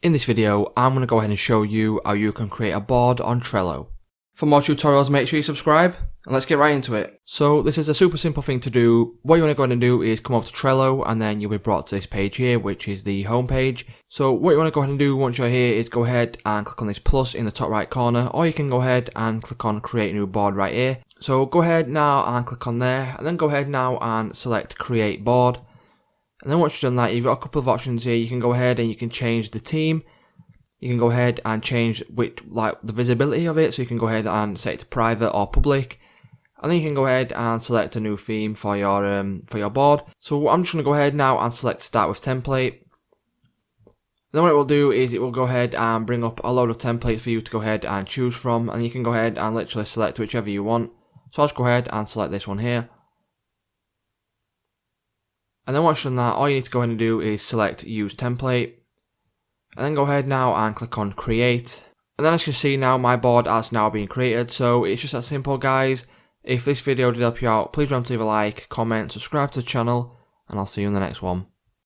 In this video, I'm going to go ahead and show you how you can create a board on Trello. For more tutorials, make sure you subscribe, and let's get right into it. So this is a super simple thing to do. What you want to go ahead and do is come over to Trello, and then you'll be brought to this page here, which is the home page. So what you want to go ahead and do once you're here is go ahead and click on this plus in the top right corner, or you can go ahead and click on create new board right here. So go ahead now and click on there, and then go ahead now and select create board. And then once you've done that, you've got a couple of options here. You can go ahead and you can change the theme. You can go ahead and change the visibility of it. So you can go ahead and set it to private or public. And then you can go ahead and select a new theme for your board. So I'm just going to go ahead now and select start with template. Then what it will do is it will go ahead and bring up a load of templates for you to go ahead and choose from. And you can go ahead and literally select whichever you want. So I'll just go ahead and select this one here. And then once you've done that, all you need to go ahead and do is select use template. And then go ahead now and click on create. And then as you can see now, my board has now been created. So it's just that simple, guys. If this video did help you out, please remember to leave a like, comment, subscribe to the channel, and I'll see you in the next one.